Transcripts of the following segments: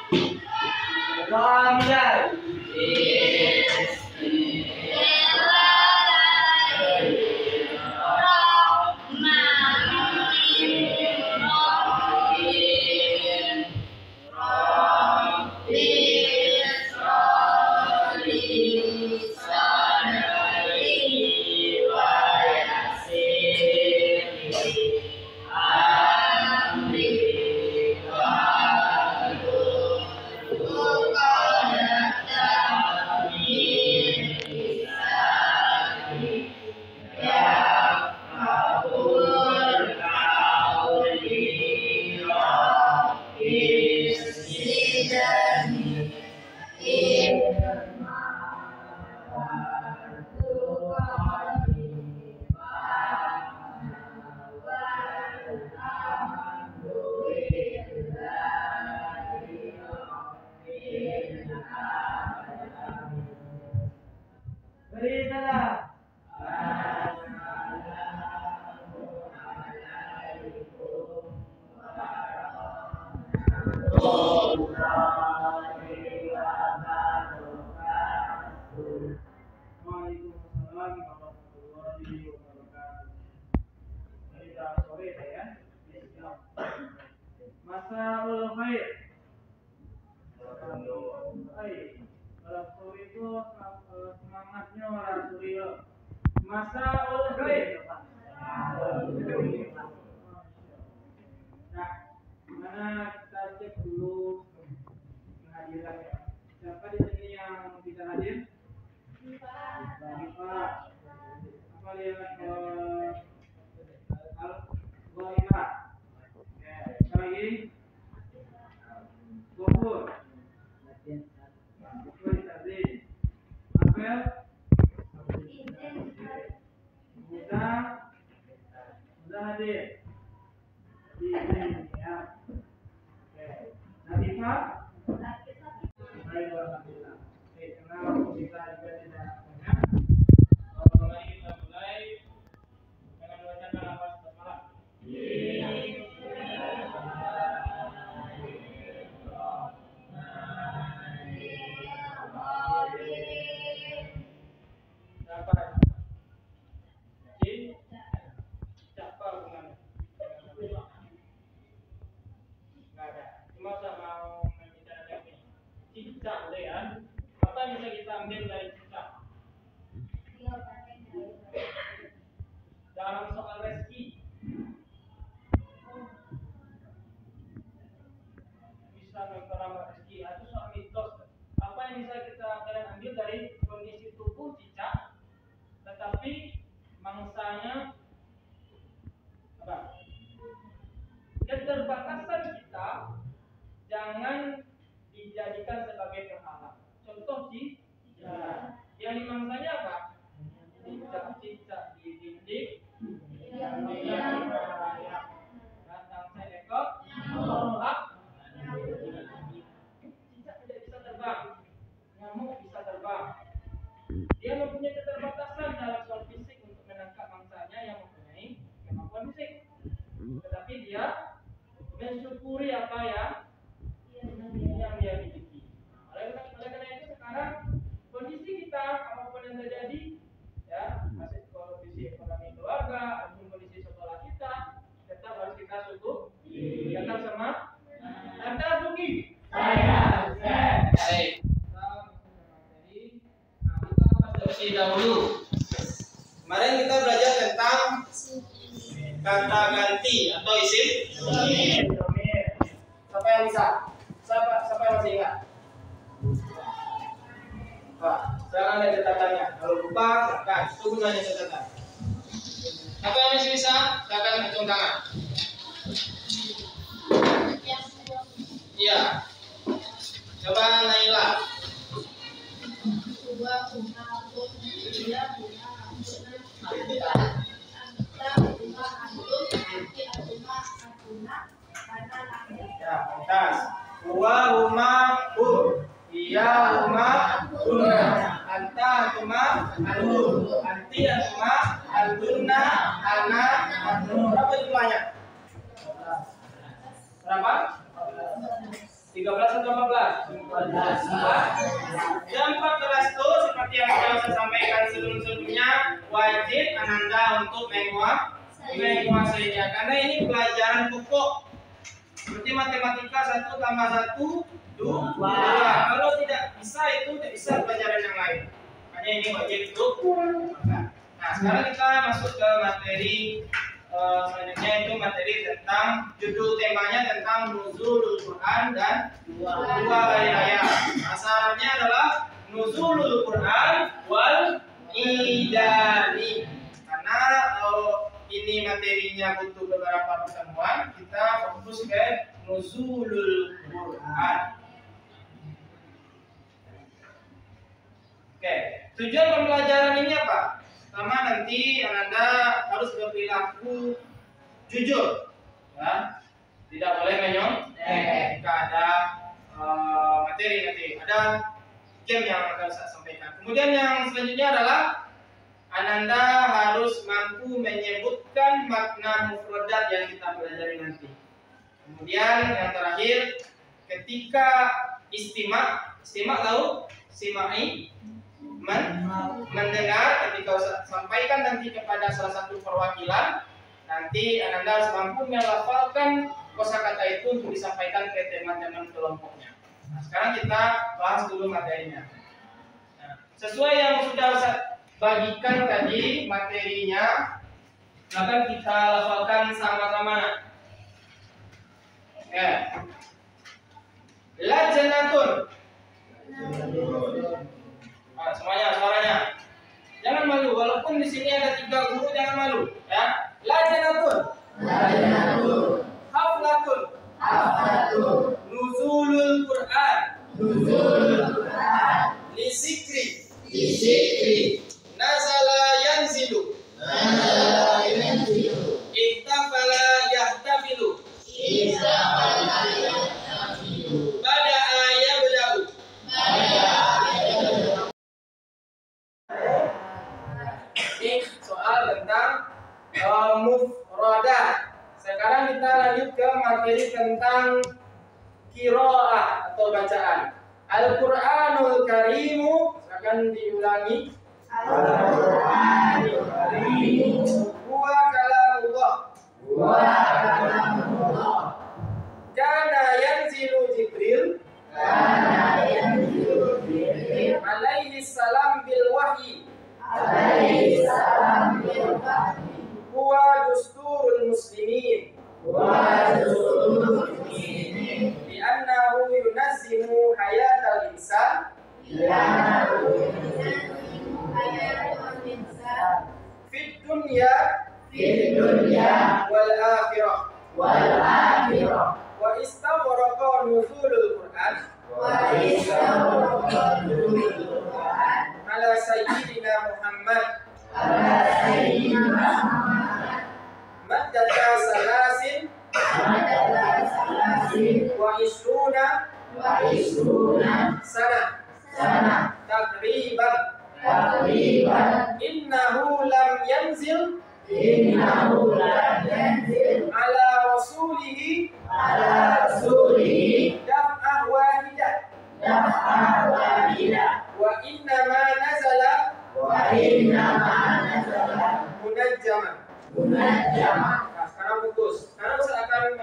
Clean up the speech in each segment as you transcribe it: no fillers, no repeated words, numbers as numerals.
Alhamdulillah. Berikanlah. Waalaikumsalam warahmatullahi wabarakatuh. Kita sore ya. Masaul khair. Baik. Kalau sore itu semangatnya orang Suryo. Masaul khair. Nah, mana kita cek dulu kehadiran ya. Siapa di sini yang bisa hadir? Pak. Apa lihat Al-Ghaibah. Oke, lagi. Gofur. Apel. Mudah hadir. Di sini ya. Oke. Natifah. Baik, alhamdulillah. Oke, karena waktu kita juga tidak banyak. Mari kita mulai dengan bacaan lafaz basmalah. Siapa bukan? Nggak ada. Cuma saya mau membicarakan ini. Cicak boleh ya? Apa yang bisa kita ambil dari cicak? Dalam soal rezeki. Bisa memperamah rezeki. Itu soal mitos. Apa yang bisa kita kalian ambil dari kondisi tubuh cicak, tetapi mangsanya apa? Keterbatasan kita jangan dijadikan sebagai penghalang. Contoh cicak. Yang dimangsanya apa? Cicak-cicak di dinding. Datang seekor nyamuk. Cicak tidak bisa terbang. Nyamuk bisa terbang. Dia mempunyai keterbatasan dalam soal fisik untuk menangkap mangsanya yang mempunyai kemampuan fisik. Tetapi dia mensyukuri apa yang dia miliki. Oleh karena itu sekarang kondisi kita apapun yang terjadi, ya, masih kondisi ekonomi keluarga, ataupun kondisi sekolah kita, tetap harus kita syukuri. Kata sama, Anda syukuri. Saya. Baik. Kita dahulu. Kemarin kita belajar tentang kata ganti atau isim. Siapa yang bisa? Siapa yang masih ingat? Pak, sekarang ada catatannya. Kalau lupa, silakan. Itu gunanya catatan. Siapa yang masih bisa? Silakan hitung tangan. Iya. Coba Naila. Ya, atas. Wa huma hum. Iya huma huma. Anta huma antum. Anti huma antunna ana antum. Berapa jumlahnya? Berapa? 13 14 atau 14? 14. Yang 14 itu seperti yang saya sampaikan sebelumnya, wajib Ananda untuk menguasainya karena ini pelajaran pokok. Seperti matematika 1 tambah 1 2. Kalau tidak bisa itu tidak bisa pelajaran yang lain. Makanya ini wajib untuk. Nah, sekarang kita masuk ke materi selanjutnya, itu materi tentang judul temanya tentang nuzulul Quran dan dua hari raya. Asalnya adalah nuzulul Quran wal idani. Karena ini materinya butuh beberapa pertemuan, kita fokus ke nuzulul Quran. Oke, tujuan pembelajaran ini apa? Pertama, nanti Anda harus berperilaku jujur, ya. Tidak boleh menyontek. Jika ada materi nanti ada game yang akan saya sampaikan. Kemudian yang selanjutnya adalah Ananda harus mampu menyebutkan makna mufradat yang kita pelajari nanti. Kemudian yang terakhir, ketika istimak tahu? Simai mendengar, ketika sampaikan nanti kepada salah satu perwakilan, nanti Ananda harus mampu melafalkan kosakata itu untuk disampaikan ke teman-teman kelompoknya. Nah, sekarang kita bahas dulu materinya. Nah, sesuai yang sudah saya bagikan tadi materinya, akan kita lafalkan sama-sama. Ya. Lajnatun. Semuanya suaranya. Jangan malu, walaupun di sini ada 3 guru, jangan malu, ya. Lajnatun. Haflatun. Nuzulul Quran. Lisikri. Nazala yanzilu. Ihtafala yahtafilu. Bada'a yabda'u. Ini soal tentang mufradat. Sekarang kita lanjut ke materi tentang qiraah atau bacaan. Al-Qur'anul Karimu akan diulangi. Al-Qur'anul Karimu huwa kalamullah. Kana yanzilu Jibril alaihi salam bil wahyi. Huwa dusturul muslimin. Li'annahu yunazzimu hayatal insan. Fid dunya wal akhirah. Wa istawraqa nuzulul Quran ala sayyidina Muhammad maddata salasin wa isruna sana takriban. Innahu lam yanzil ala rasulihi daf'ah wahidah wa innama nazala munajjaman. Nah, sekarang fokus. Sekarang saya akan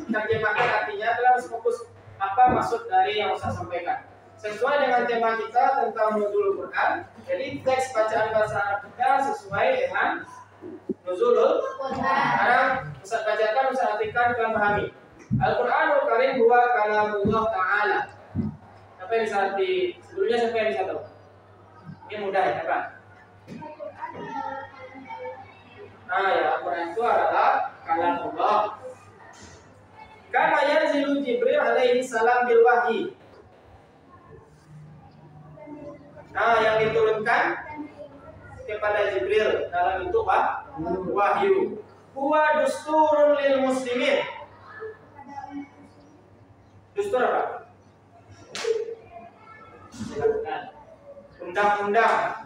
menerjemahkan artinya. Kita harus fokus apa maksud dari yang saya sampaikan. Sesuai dengan tema kita tentang nuzulul Quran, jadi teks bacaan bahasa Arab kita sesuai dengan nuzulul Quran. Sekarang Ustaz bacakan, Ustaz artikan, kalian pahami. Al-Qur'anul Karim huwa kalamullah ta'ala. Siapa yang bisa arti? Sebelumnya siapa yang bisa tahu? Ini mudah ya, Pak? Nah, ya, Al-Quran itu adalah kalamullah. Kana yanzilu Jibril alaihi salam bil wahyi. Nah, yang diturunkan kepada Jibril dalam bentuk wahyu. Huwa dusturun lil muslimin. Dustur apa? Undang-undang,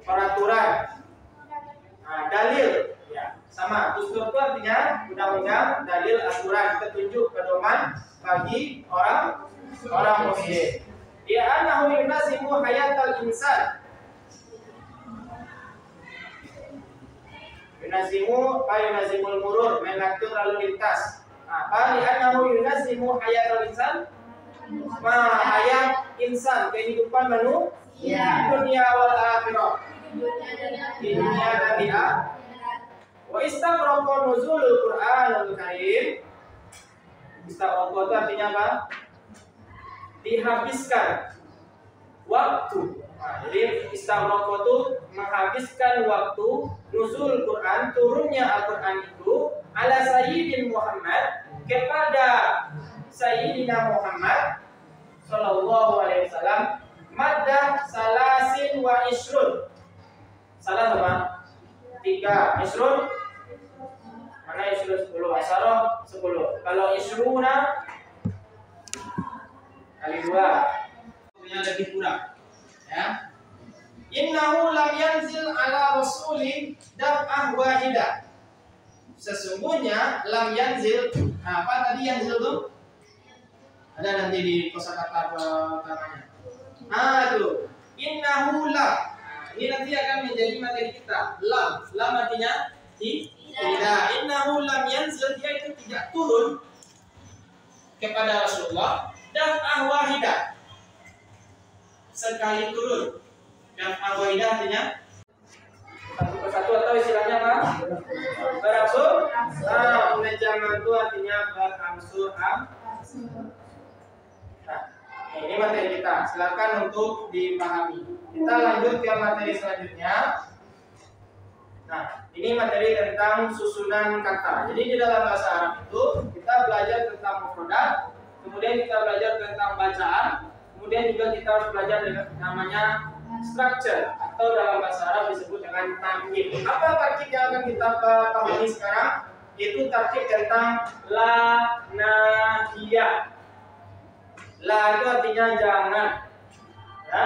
peraturan, dalil, ya sama. Dustur itu artinya undang-undang, dalil, aturan, petunjuk, pedoman bagi orang muslim. Ya anahu yunazimu hayatal insan. Yunazimul murur, mengatur lalu lintas. Apa anahu yunazimu hayatal insan? Hayat insan, kehidupan manusia, dunia wal akhirah. Di dunia dan di akhirat. Wa istaghraqa nuzulul Qur'anul Karim. Istaghraqa itu artinya apa? Dihabiskan waktu. Jadi istaghraqa itu menghabiskan waktu nuzul Quran, turunnya Al-Quran itu ala Sayyidin Muhammad, kepada Sayyidina Muhammad sallallahu alaihi wasallam, maddah salasin wa isrun. Salah apa? 3. Isrun mana? Isrun 10. Asyarah 10. Kalau isruna kali 2 punya lebih kurang, ya. Innahu lam yanzil ala rasulin daf'ah wahidah. Sesungguhnya lam yanzil, apa tadi yanzil itu? Ada nanti di kosakata pertamanya. Itu innahu lam. Ini nanti akan menjadi materi kita. Lam artinya tidak. Innahu lam yanzil, dia itu tidak turun kepada Rasulullah daf'ah wahidah, sekali turun. Daf'ah wahidah artinya satu persatu, atau istilahnya apa? Berangsur. Menjaman itu artinya berangsur. Nah, ini materi kita. Silakan untuk dipahami. Kita lanjut ke materi selanjutnya. Nah, ini materi tentang susunan kata. Jadi di dalam bahasa Arab itu kita belajar tentang mufradat, kemudian kita belajar tentang bacaan, kemudian juga kita harus belajar dengan namanya structure, atau dalam bahasa Arab disebut dengan tarkib. Apa tarkib yang akan kita pahami sekarang? Itu tarkib tentang la nahiyah. La itu artinya jangan, ya?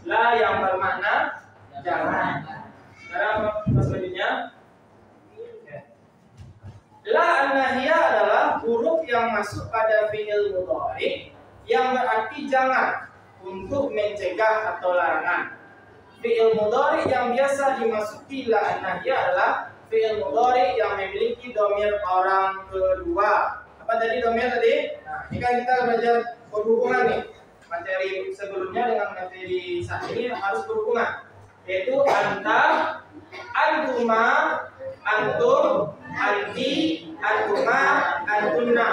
La yang bermakna jangan. Sekarang selanjutnya, la an-nahiyah adalah huruf yang masuk pada fi'il mudhari yang berarti jangan, untuk mencegah atau larangan. Fi'il mudhari yang biasa dimasuki la an-nahiyah adalah fi'il mudhari yang memiliki dhamir orang kedua. Apa tadi dhamir tadi? Nah, ini kan kita belajar berhubungan nih. Materi sebelumnya dengan materi saat ini harus berhubungan, yaitu anta, antuma, antum, anti, antuma, antunna.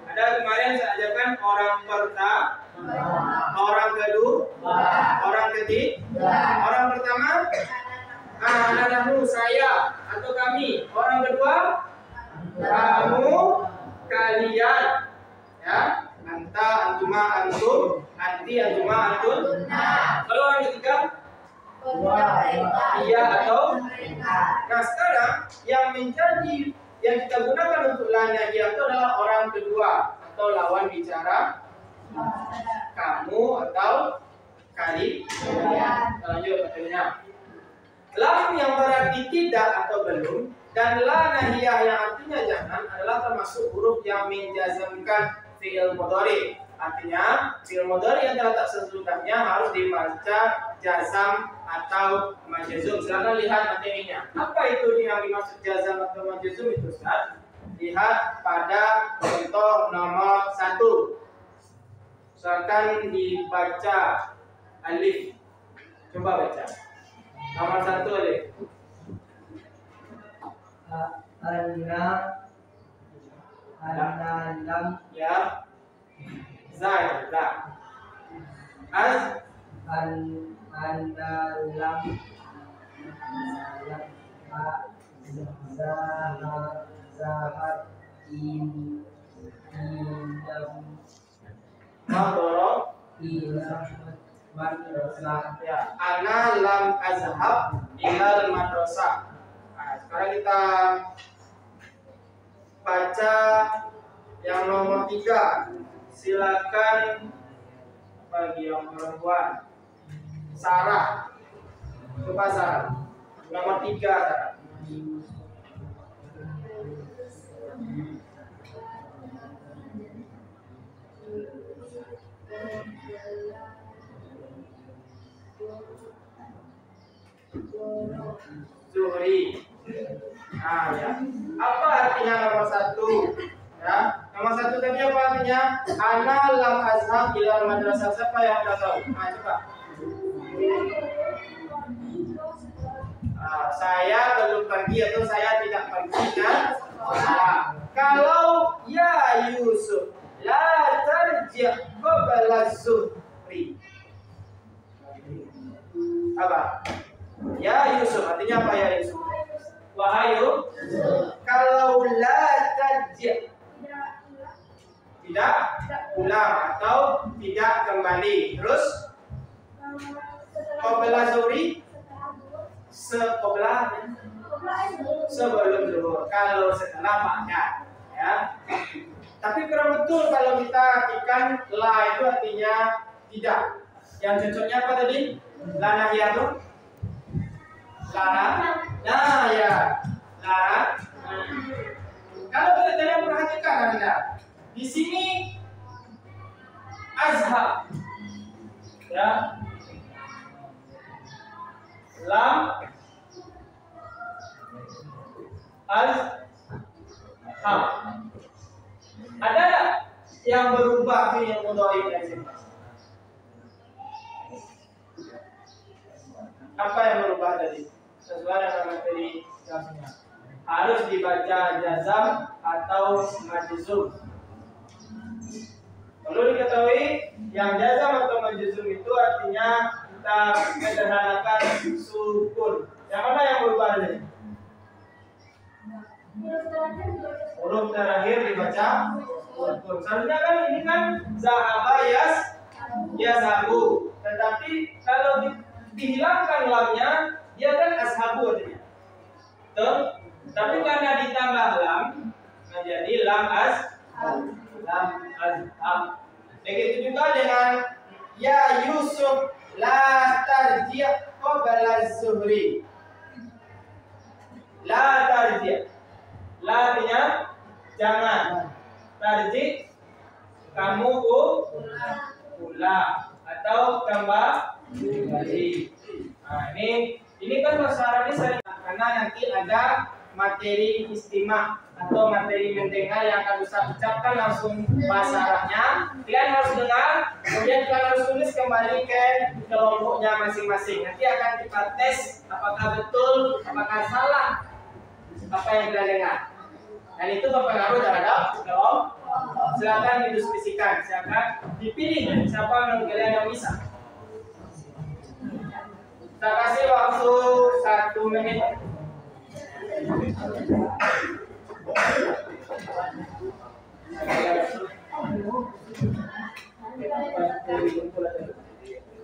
Ada kemarin saya ajarkan orang pertama, orang kedua, orang ketiga. Orang pertama, nahnu, saya atau kami. Orang kedua, kamu, kalian, ya. Anta, antuma, antum, anti, antuma, antun. Kalau orang ketiga, iya atau mereka. Nah, sekarang yang kita gunakan untuk la nahiyah itu adalah orang kedua atau lawan bicara, kamu atau kalian. Kita lanjut materinya. Lam yang berarti tidak atau belum, dan la nahiyah yang artinya jangan adalah termasuk huruf yang menjazmkan fi'il mudhari. Artinya fi'il mudhari yang terletak sesudahnya harus dibaca jazam atau majzum. Silakan lihat materinya. Apa itu yang dimaksud jazam atau majzum itu, Ustaz? Lihat pada contoh nomor 1. Silakan dibaca alif. Coba baca. Nomor 1 alif. Anna lam, ya. Za. Az anna lam zahat indam madoro madrasah, ya. Ana lam azhab ilal madrasah. Nah, sekarang kita baca yang nomor 3. Silakan bagi yang perempuan. Sarah. Coba Sarah. Nomor 3 Sarah. Zuhri. Nah, ya. Apa artinya nomor 1? Ya, nomor 1 tadi apa artinya? Ana lam azhab ila madrasah. Siapa yang udah tahu? Nah, coba. Saya belum pergi atau saya tidak pergi kan? Kalau ya Yusuf la tarji' qabla zuhri. Apa? Ya Yusuf artinya apa ya Yusuf? Wahai Yusuf. Kalau la tarji' tidak pulang atau tidak kembali. Terus qabla zuhri sebelum zuhur. Kalau setelah makan, ya. Tapi kurang betul kalau kita artikan la itu artinya tidak. Yang cocoknya apa tadi? La nahiyatu. Larang. Nah, ya. Larang. Kalau kalian perhatikan Anda, di sini azhab. Ya. Lam azhab. Ada yang berubah fi'il mudhari dari sini? Apa yang berubah tadi? Sesuai dengan materi kelasnya. Harus dibaca jazam atau majzum. Perlu diketahui yang jazam atau majzum itu artinya kita sederhanakan sukun. Yang mana yang berubah tadi? Huruf terakhir dibaca sukun. Seharusnya kan ini kan zahaba yazhabu. Tetapi kalau dihilangkan lamnya, dia kan ashabu artinya. Betul? Tapi karena ditambah lam menjadi lam azhab. Begitu juga dengan ya Yusuf la tarji' qabla zuhri. La tarji'. La artinya jangan. Tarji' kamu pulang atau kembali. Nah, ini kan bahasa Arab ini sering karena nanti ada materi istimak atau materi mendengar yang akan bisa ucapkan langsung bahasa Arabnya. Kalian harus dengar, kemudian kalian harus tulis kembali ke kelompoknya masing-masing. Nanti akan kita tes apakah betul, apakah salah apa yang kalian dengar. Dan itu berpengaruh terhadap kelompok. Silakan didiskusikan, silakan dipilih siapa menurut kalian yang bisa. Kita kasih waktu 1 menit.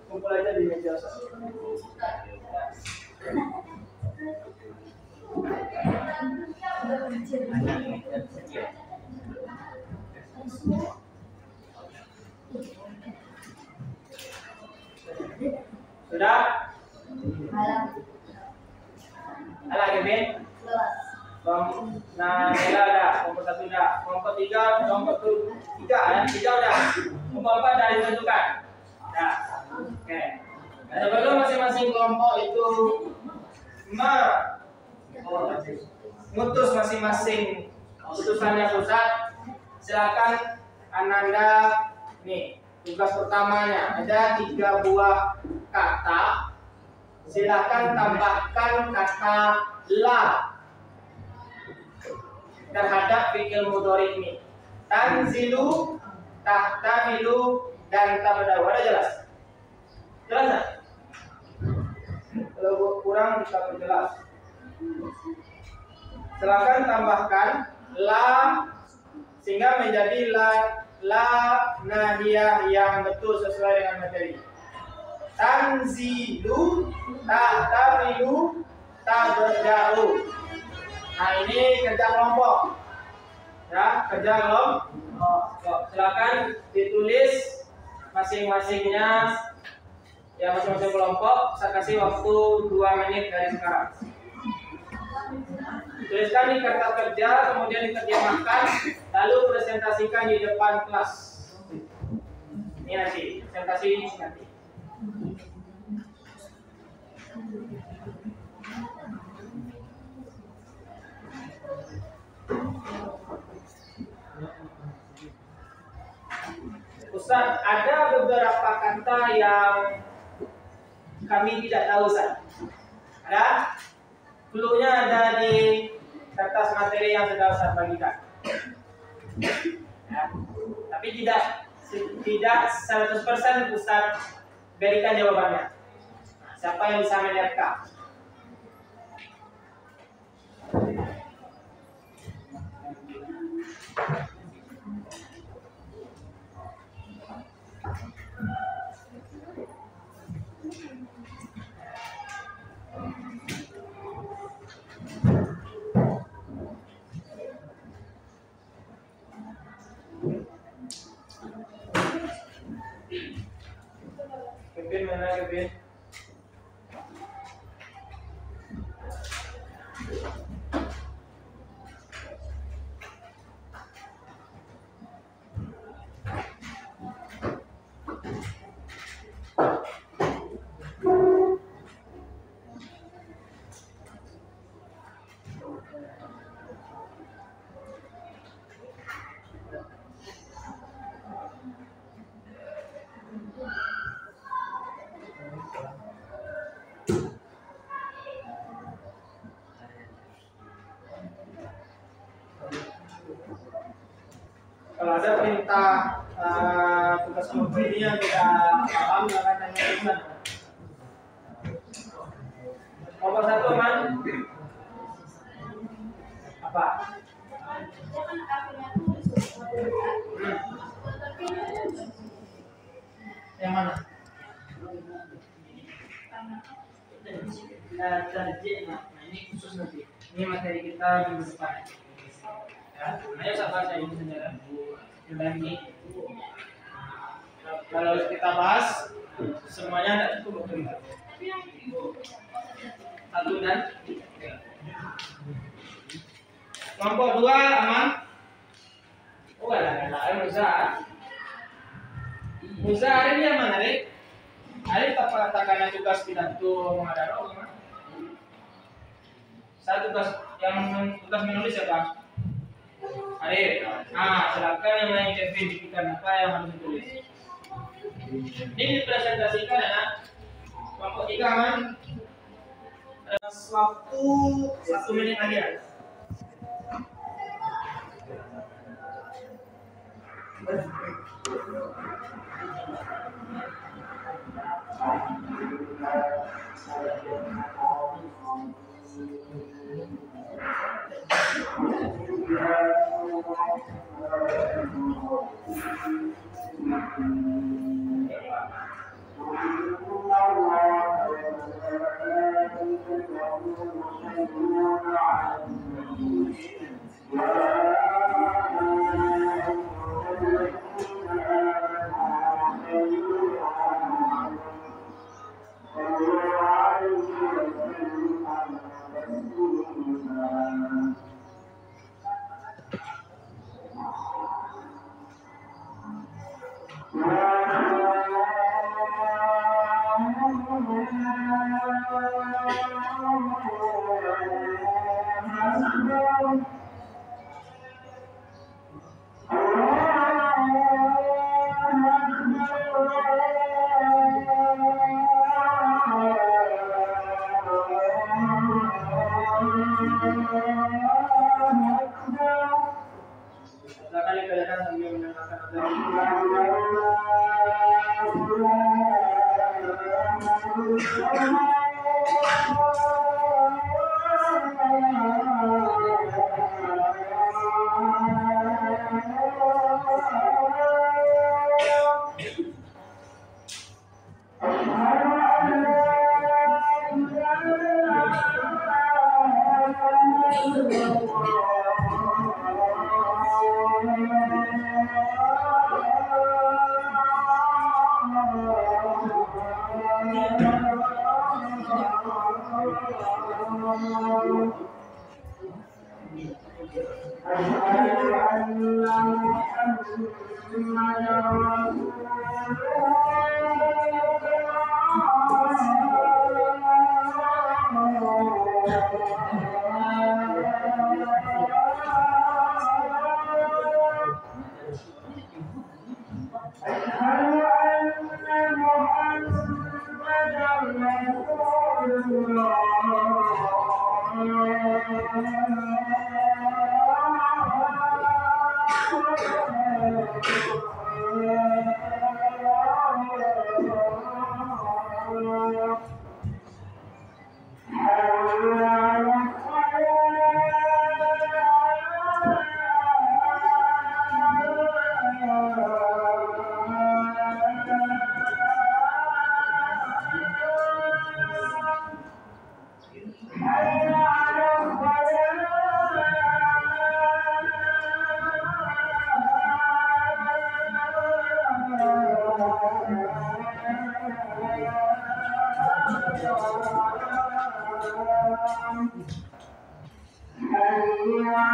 Kumpul aja di meja. Sudah? Alah, Kevin? Nah, ya udah. Kelompok 1 udah. Kelompok 3, kelompok 3 ya. 3 udah. Kelompok 4 udah ditentukan. Nah, oke. Nah, sebelum masing-masing kelompok itu ngutus masing-masing utusannya pusat, silakan Ananda nih. Tugas pertamanya ada 3 buah kata. Silakan tambahkan kata la terhadap fi'il mudhari ini. Tanzilu, tahtamilu, dan tabda'u. Ada jelas? Jelas tak? Kalau kurang kita perjelas. Silakan tambahkan la sehingga menjadi la nahiyah yang betul sesuai dengan materi. Tanzilu, tahtamilu, tabda'u. Nah, ini kerja kelompok. Ya, kerja kelompok. Silakan ditulis masing-masingnya. Ya, masing-masing kelompok. Saya kasih waktu 2 menit dari sekarang. Tuliskan di kertas kerja, kemudian diterjemahkan, lalu presentasikan di depan kelas. Ini nanti, presentasi nanti. Ustaz, ada beberapa kata yang kami tidak tahu, Ustaz. Ada? Clue-nya ada di kertas materi yang sudah Ustaz bagikan. Ya. Tapi tidak 100% Ustaz berikan jawabannya. Siapa yang bisa menerka? Kevin mana Kevin? Kalau ada perintah tugas kelompok ini yang tidak paham, akan tanya di mana. Nomor 1 man apa? Yang mana? Ini khusus nanti. Ini materi kita minggu depan. Ya, ayo sabar saya ini saudara. Ini. Kalau kita bahas semuanya tidak cukup waktu kita. 1 dan 3. Kelompok 2 aman? Oh ada Musa. Musa hari ini yang mana, Rik? Hari apa katakan tugas pidato mengadaro gimana? Saya tugas menulis siapa? Arif. Silakan yang lain Kevin dikatakan apa yang harus ditulis. Ini dipresentasikan ya. Kelompok 3 aman. Waktu 1 menit aja.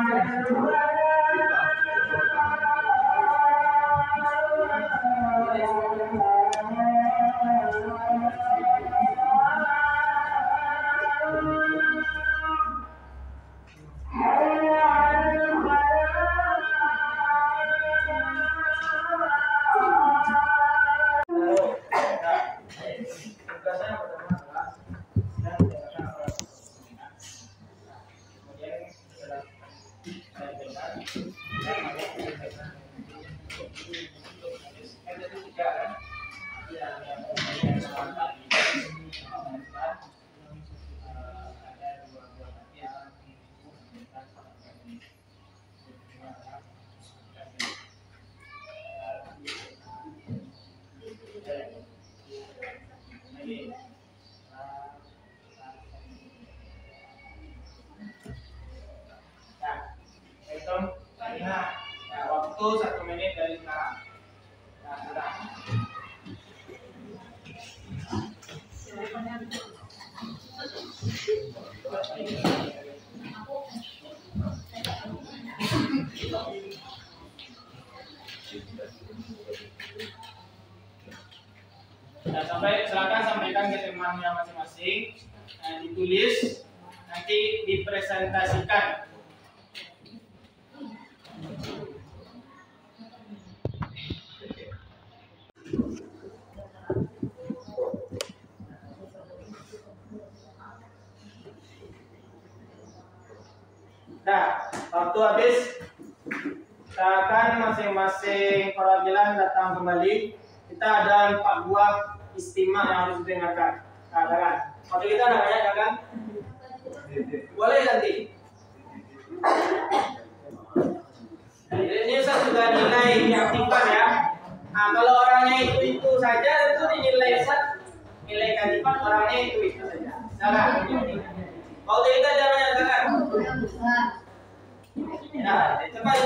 Hitung waktu 1 menit dari sekarang. Nah, sudah. Nah, silakan sampaikan ke temannya masing-masing. Nah, ditulis, nanti dipresentasikan. Nah, waktu habis, silakan masing-masing perwakilan datang kembali. Kita ada 4 buah istimewa yang harus didengarkan. Katakan, waktu kita ada banyak kan? Boleh nanti. Ini saya sudah nilai keaktifan ya. Nah, kalau orangnya itu saja itu dinilai nilai keaktifan orangnya itu saja. Salah. Waktu kita ada banyak kan? Ya, cepat.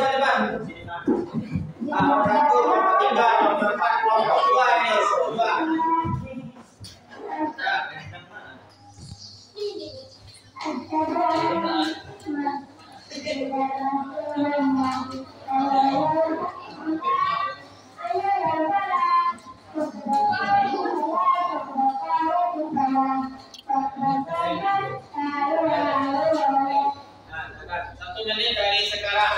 Nomor 1, nomor 3, nomor 4, nomor 2 ini, 2. Nah, 1 menit dari sekarang.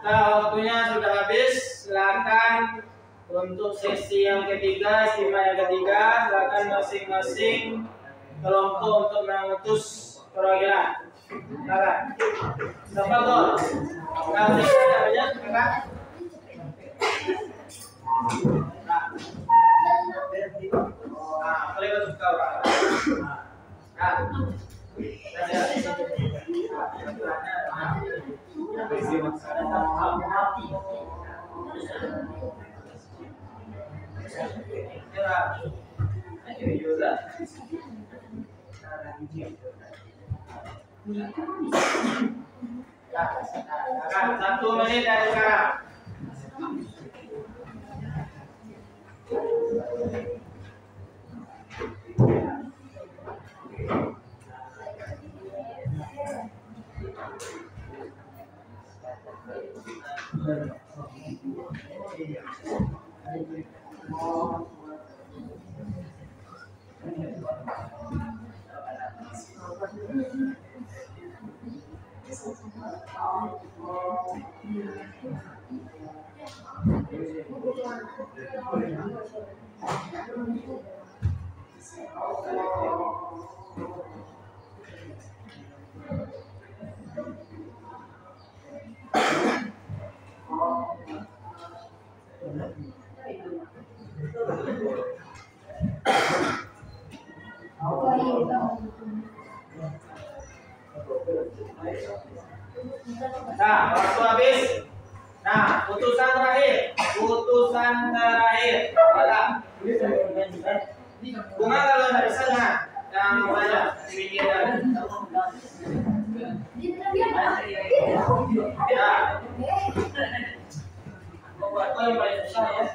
Nah, waktunya sudah habis. Silakan untuk sesi yang ketiga, istimewa yang ketiga, silakan masing-masing kelompok untuk mengutus perwakilan. Silakan. Siapa tuh? Nah, ini namanya silakan. Boleh masuk kau. Satu menit dari sekarang. Nah, waktu habis. Nah, putusan terakhir. Putusan terakhir. Ada. Bunga kalau nggak bisa jangan. Yang mana? Sedikit dan. Ya. Buat yang paling susah ya.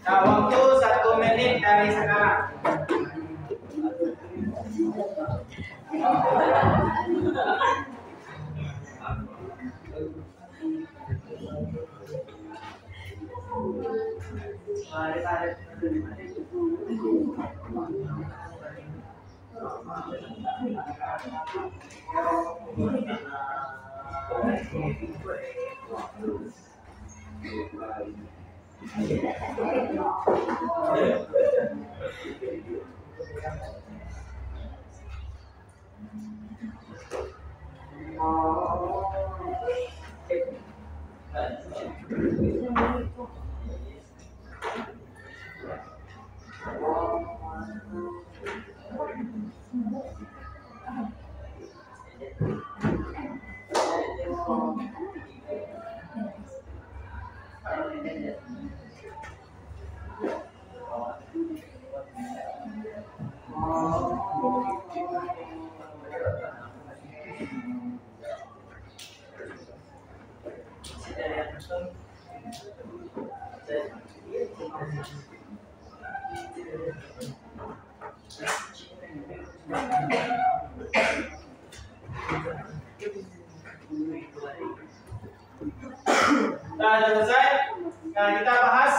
Nah, waktu 1 menit dari sekarang. Nah, selesai. Nah, kita bahas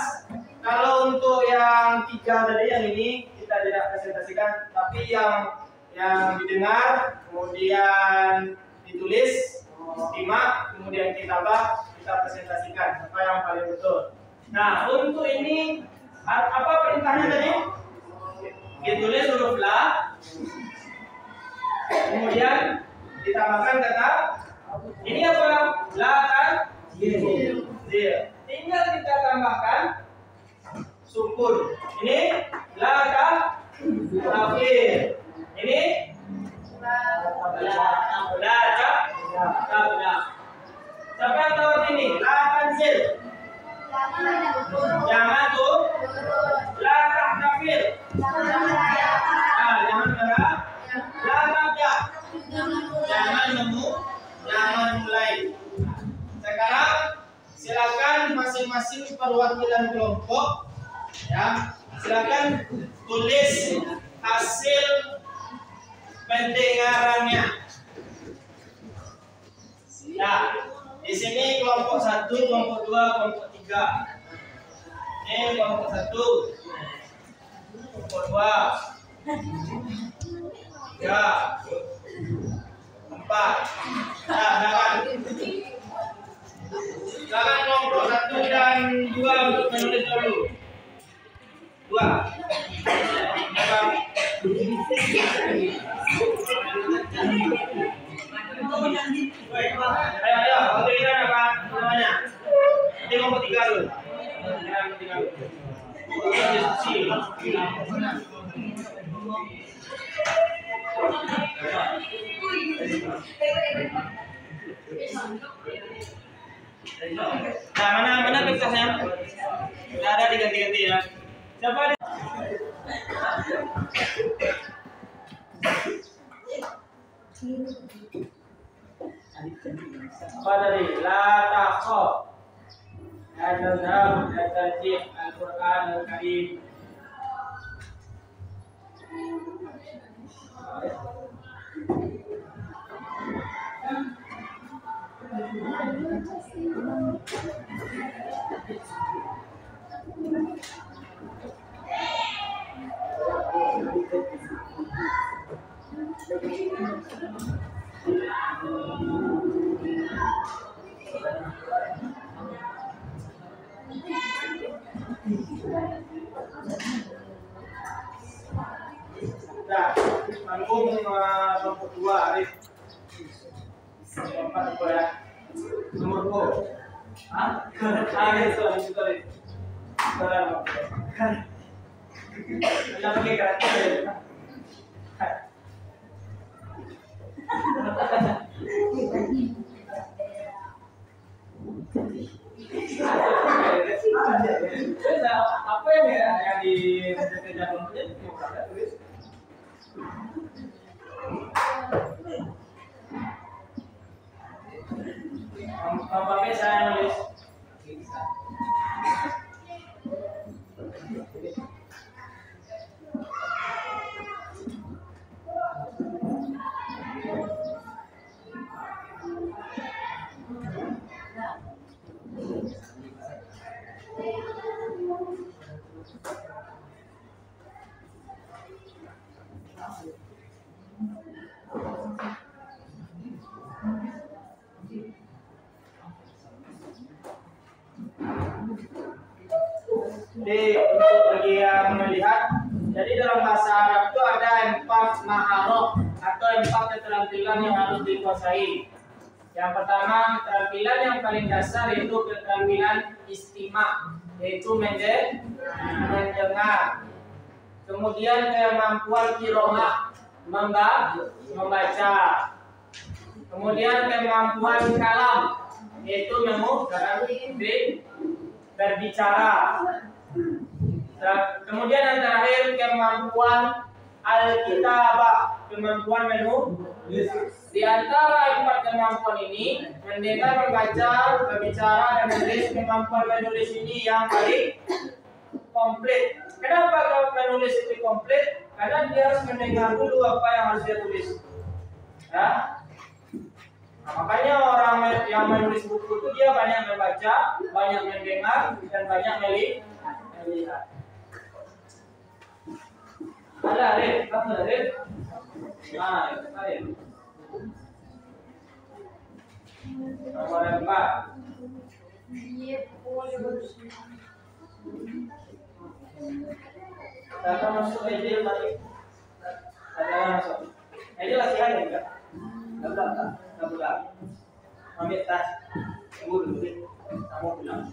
kalau untuk yang 3 tadi, yang ini kita tidak presentasikan, tapi yang didengar, kemudian ditulis, simak, kemudian kita presentasikan apa yang paling betul. Nah, untuk ini apa perintahnya tadi? Ditulis huruf la, kemudian ditambahkan kata ini apa? La kan? Zil. Tinggal kita tambahkan sukun. Ini la ka kafir. Ini la ka tabla. Siapa yang tahu ini? La tanzil. Jangan tuh. La ka kafir. Jangan marah. La tabda. Jangan mulai. Sekarang silakan masing-masing perwakilan kelompok, ya, silakan tulis hasil pendengarannya. Nah, di sini kelompok 1, kelompok 2, kelompok 3. Ini kelompok 1, kelompok 2, 3, 4. Nah, silakan kelompok 1 dan 2 untuk menulis dulu. 2. Ayo, berikan apa namanya? Ini kelompok 3 dulu. Nah, mana kertasnya? Tidak ada, diganti-ganti ya. Siapa ada? Apa tadi? La takhaf. Al-Nazam, Al-Tajib, Al-Quran, Al-Karim. Tanggung nomor 2 Arif. Nomor 4 ya. Nomor 2. Ah, itu Arif. Sekarang. Kita pakai karakter. Apa yang di kerja tulis? Apa saya nulis? Jadi untuk bagi yang melihat, jadi dalam bahasa Arab itu ada 4 maharah atau 4 keterampilan yang harus dikuasai. Yang pertama, keterampilan yang paling dasar yaitu keterampilan istima, yaitu mendengar. Kemudian kemampuan qiraah, membaca. Kemudian kemampuan kalam, yaitu berbicara. Kemudian yang terakhir kemampuan al-kitabah, kemampuan menulis. Di antara 4 kemampuan ini, mendengar, membaca, berbicara, dan menulis, kemampuan menulis ini yang paling komplit. Kenapa kalau menulis itu komplit? Karena dia harus mendengar dulu apa yang harus dia tulis. Ya? Nah, makanya orang yang menulis buku itu dia banyak membaca, banyak mendengar, dan banyak melihat. Ada Arif, apa Arif? Nah, itu Arif. Nomor 4. Kita masuk aja tadi. Ada masuk. Aja latihan ya enggak? Enggak. Ambil tas. Tunggu dulu. Kamu pulang.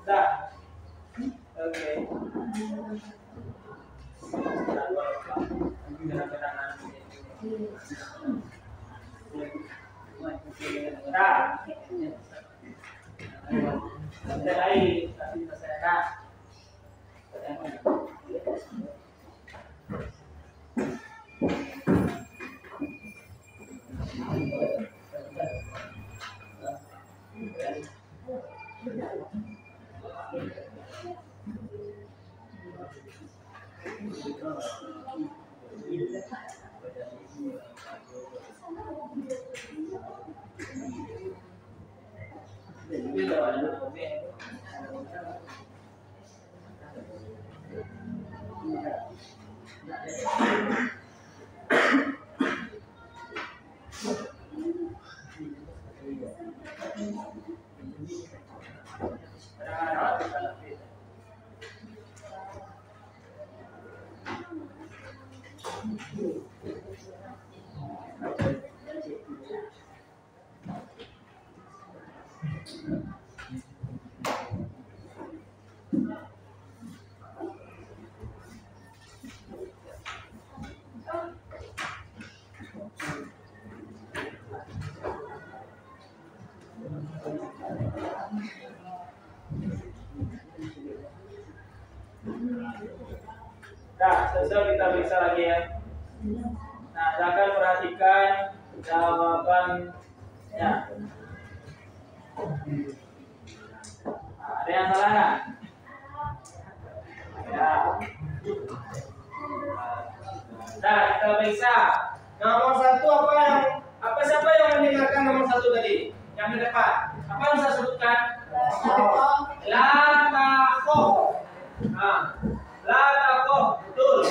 Dah. Oke. Dah. Selesai. Dah. Nah, selesai kita periksa lagi ya. Nah, silakan perhatikan jawabannya. Nah, ada yang salah nggak? Ya. Nah, kita periksa. Nomor 1 siapa yang mendengarkan nomor 1 tadi? Yang di depan. Apa yang saya sebutkan? La takhaf. Nah, la takhaf, betul.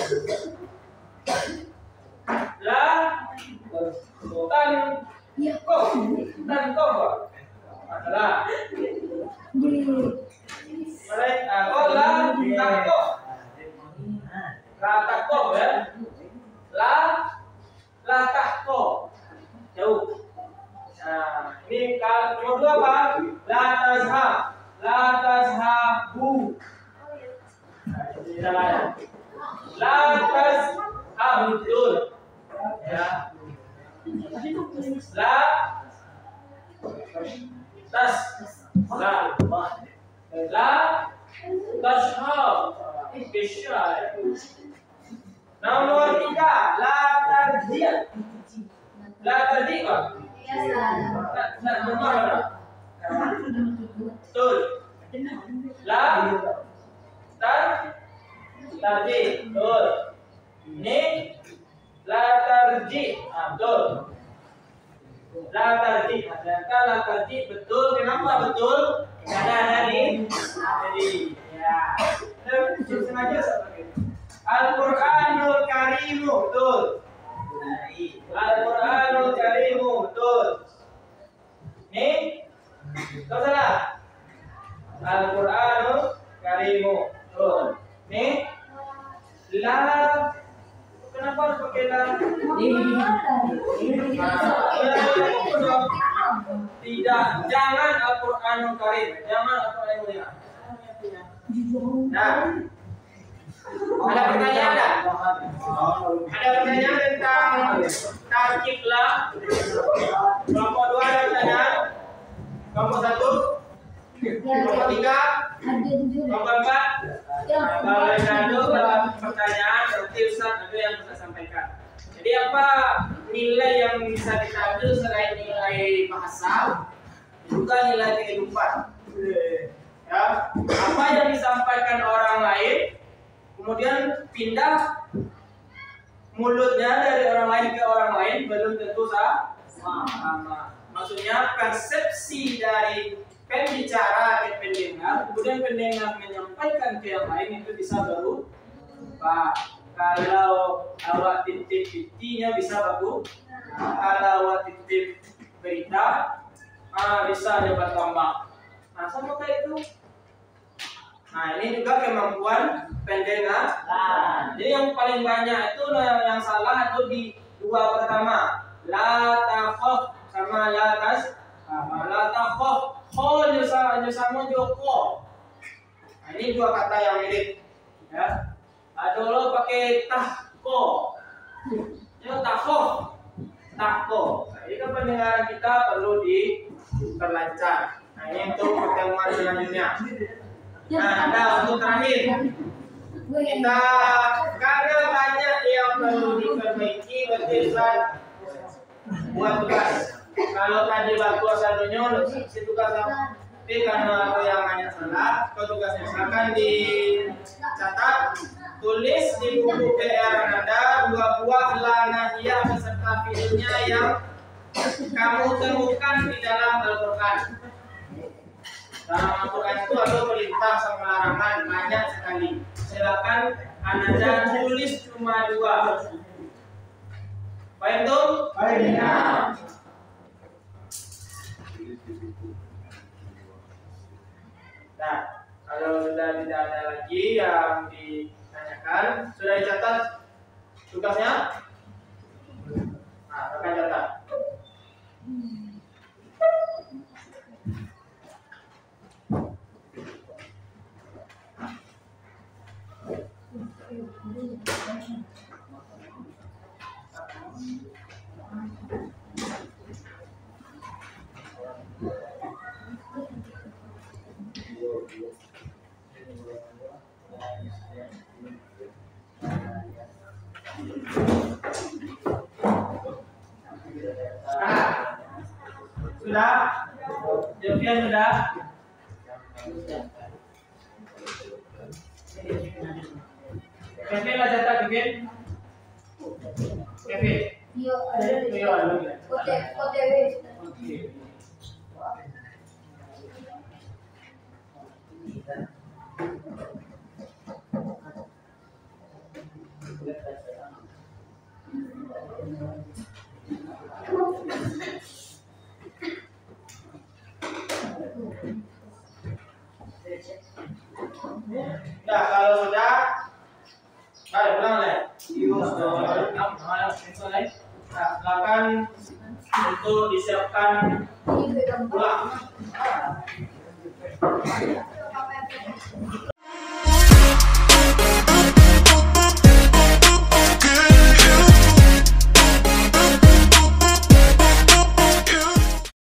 La tan kof adalah mereka la takhaf. La takhaf ya. La takhaf. Jauh. Nah, ini nomor 2 apa? La tazhab. La tazhabu. La tazhab, betul. Ya. La tashhab. Bisyai. Nomor 3, la tarjih. La tarjih apa? Betul. La tarjih. Betul. Ini la tarjih. Betul. La tarjih. Adakah la tarjih? Betul. Kenapa betul? Karena ada di ya. Sengaja seperti itu. Al-Qur'anul Karim, betul. Al-Qur'anul Karim, betul. Nih, betul salah. Al-Qur'anul Karim, betul. Nih, la. Kenapa harus pakai la? Tidak, jangan Al-Qur'anul Karim, jangan Al-Qur'anul Karim. Nah, ada pertanyaan enggak? Ada pertanyaan tentang tarkib la? Kelompok 2 ada pertanyaan? Kelompok 1? Kelompok 3? Kelompok 4? Kalau ada pertanyaan, nanti Ustaz ada yang bisa sampaikan. Jadi apa nilai yang bisa kita ambil selain nilai bahasa, juga nilai kehidupan. Ya, apa yang disampaikan orang lain, kemudian pindah mulutnya dari orang lain ke orang lain belum tentu sama. Maksudnya persepsi dari pembicara ke pendengar, kemudian pendengar menyampaikan ke yang lain itu bisa berubah. Kalau awak titip fitinya bisa bagus, kalau awak titip berita bisa dia bertambah. Nah, sama kayak itu. Nah, ini juga kemampuan pendengar. Jadi yang paling banyak itu yang salah itu di 2 pertama. La takhaf sama la takhaf. Kho sama joko. Nah, ini 2 kata yang mirip. Ya. Ada lo pakai tahko. Ya, takhaf. Tahko. Jadi kan pendengaran kita perlu diperlancar. Nah, ini untuk pertemuan selanjutnya. Nah, ada untuk terakhir. Kita karena banyak yang perlu diperbaiki, berarti buat tugas. Kalau tadi waktu asalnya si tugas tapi karena ada yang banyak salah, tugasnya silakan dicatat, tulis di buku PR Anda 2 buah la nahiyah beserta filmnya yang kamu temukan di dalam Al-Quran. Dalam Al-Quran itu ada perintah sama larangan banyak sekali. Silakan Anda tulis cuma 2. Baik tuh? Baik. Nah, kalau sudah tidak ada lagi yang ditanyakan, sudah dicatat tugasnya? Nah, akan catat. Sudah? Jawabannya sudah? Kevin lah catat Kevin. Kevin. Yo, ada. OTW. Ya, kalau sudah, baik pulang deh. Nah, silakan untuk disiapkan pulang.